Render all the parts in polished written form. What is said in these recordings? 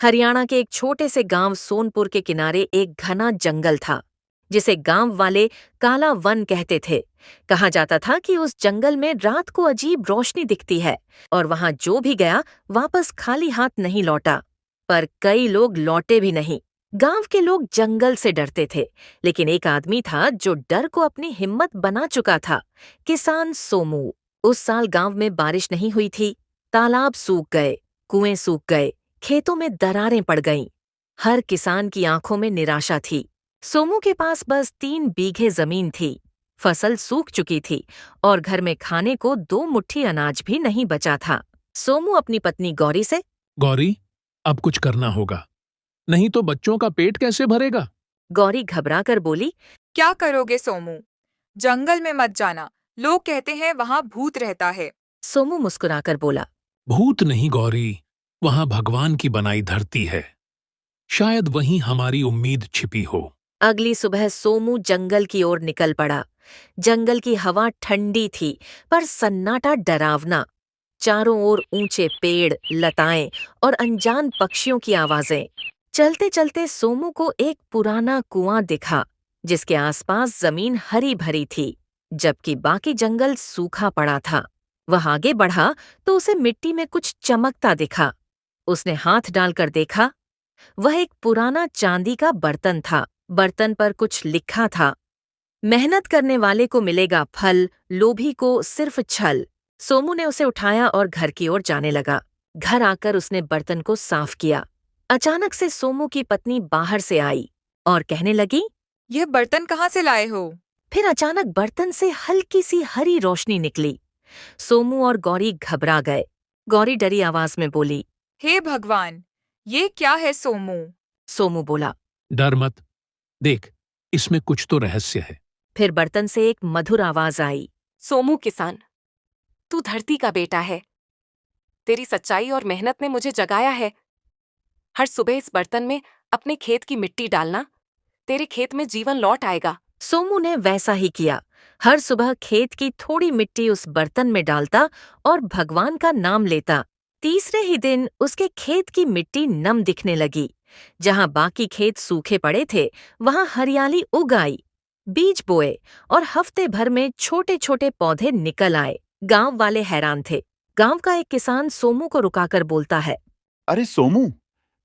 हरियाणा के एक छोटे से गांव सोनपुर के किनारे एक घना जंगल था, जिसे गांव वाले काला वन कहते थे। कहा जाता था कि उस जंगल में रात को अजीब रोशनी दिखती है और वहां जो भी गया वापस खाली हाथ नहीं लौटा। पर कई लोग लौटे भी नहीं। गांव के लोग जंगल से डरते थे, लेकिन एक आदमी था जो डर को अपनी हिम्मत बना चुका था। किसान सोमू। उस साल गांव में बारिश नहीं हुई थी। तालाब सूख गए, कुएं सूख गए, खेतों में दरारें पड़ गईं। हर किसान की आंखों में निराशा थी। सोमू के पास बस 3 बीघे जमीन थी। फसल सूख चुकी थी और घर में खाने को 2 मुट्ठी अनाज भी नहीं बचा था। सोमू अपनी पत्नी गौरी से, गौरी, अब कुछ करना होगा, नहीं तो बच्चों का पेट कैसे भरेगा। गौरी घबरा कर बोली, क्या करोगे सोमू? जंगल में मत जाना, लोग कहते हैं वहाँ भूत रहता है। सोमू मुस्कुराकर बोला, भूत नहीं गौरी, वहां भगवान की बनाई धरती है, शायद वहीं हमारी उम्मीद छिपी हो। अगली सुबह सोमू जंगल की ओर निकल पड़ा। जंगल की हवा ठंडी थी, पर सन्नाटा डरावना। चारों ओर ऊंचे पेड़, लताएं और अनजान पक्षियों की आवाजें। चलते चलते सोमू को एक पुराना कुआं दिखा, जिसके आसपास जमीन हरी भरी थी, जबकि बाकी जंगल सूखा पड़ा था। वह आगे बढ़ा तो उसे मिट्टी में कुछ चमकता दिखा। उसने हाथ डालकर देखा। वह एक पुराना चांदी का बर्तन था। बर्तन पर कुछ लिखा था, मेहनत करने वाले को मिलेगा फल, लोभी को सिर्फ छल। सोमू ने उसे उठाया और घर की ओर जाने लगा। घर आकर उसने बर्तन को साफ किया। अचानक से सोमू की पत्नी बाहर से आई और कहने लगी, यह बर्तन कहाँ से लाए हो? फिर अचानक बर्तन से हल्की सी हरी रोशनी निकली। सोमू और गौरी घबरा गए। गौरी डरी आवाज में बोली, हे भगवान, ये क्या है सोमू? सोमू बोला, डर मत, देख, इसमें कुछ तो रहस्य है। फिर बर्तन से एक मधुर आवाज आई, सोमू किसान, तू धरती का बेटा है। तेरी सच्चाई और मेहनत ने मुझे जगाया है। हर सुबह इस बर्तन में अपने खेत की मिट्टी डालना, तेरे खेत में जीवन लौट आएगा। सोमू ने वैसा ही किया। हर सुबह खेत की थोड़ी मिट्टी उस बर्तन में डालता और भगवान का नाम लेता। तीसरे ही दिन उसके खेत की मिट्टी नम दिखने लगी। जहां बाकी खेत सूखे पड़े थे, वहां हरियाली उग आई। बीज बोए और हफ्ते भर में छोटे छोटे पौधे निकल आए। गांव वाले हैरान थे। गांव का एक किसान सोमू को रुकाकर बोलता है, अरे सोमू,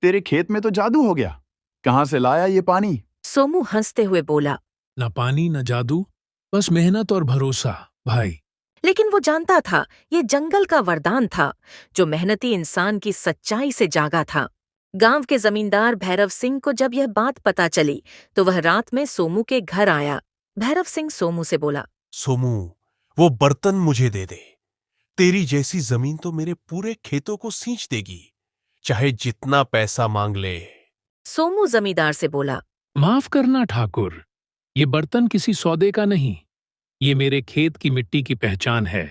तेरे खेत में तो जादू हो गया। कहाँ से लाया ये पानी? सोमू हंसते हुए बोला, न पानी न जादू, बस मेहनत और भरोसा भाई। लेकिन वो जानता था ये जंगल का वरदान था, जो मेहनती इंसान की सच्चाई से जागा था। गांव के जमींदार भैरव सिंह को जब यह बात पता चली, तो वह रात में सोमू के घर आया। भैरव सिंह सोमू से बोला, सोमू, वो बर्तन मुझे दे दे। तेरी जैसी जमीन तो मेरे पूरे खेतों को सींच देगी, चाहे जितना पैसा मांग ले। सोमू जमींदार से बोला, माफ करना ठाकुर, ये बर्तन किसी सौदे का नहीं, ये मेरे खेत की मिट्टी की पहचान है।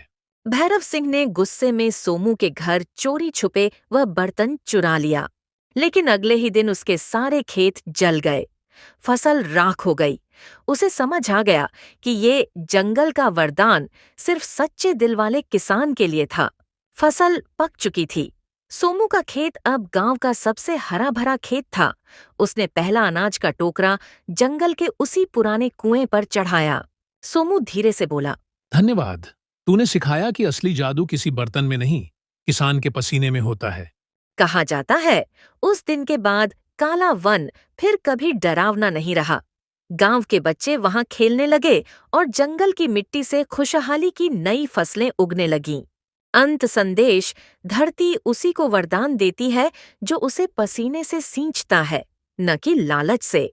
भैरव सिंह ने गुस्से में सोमू के घर चोरी छुपे वह बर्तन चुरा लिया। लेकिन अगले ही दिन उसके सारे खेत जल गए। फसल राख हो गई। उसे समझ आ गया कि ये जंगल का वरदान सिर्फ सच्चे दिल वाले किसान के लिए था। फसल पक चुकी थी। सोमू का खेत अब गांव का सबसे हरा भरा खेत था। उसने पहला अनाज का टोकरा जंगल के उसी पुराने कुएं पर चढ़ाया। सोमू धीरे से बोला, धन्यवाद, तूने सिखाया कि असली जादू किसी बर्तन में नहीं, किसान के पसीने में होता है। कहा जाता है उस दिन के बाद काला वन फिर कभी डरावना नहीं रहा। गांव के बच्चे वहां खेलने लगे और जंगल की मिट्टी से खुशहाली की नई फसलें उगने लगीं। अंत संदेश, धरती उसी को वरदान देती है जो उसे पसीने से सींचता है, न कि लालच से।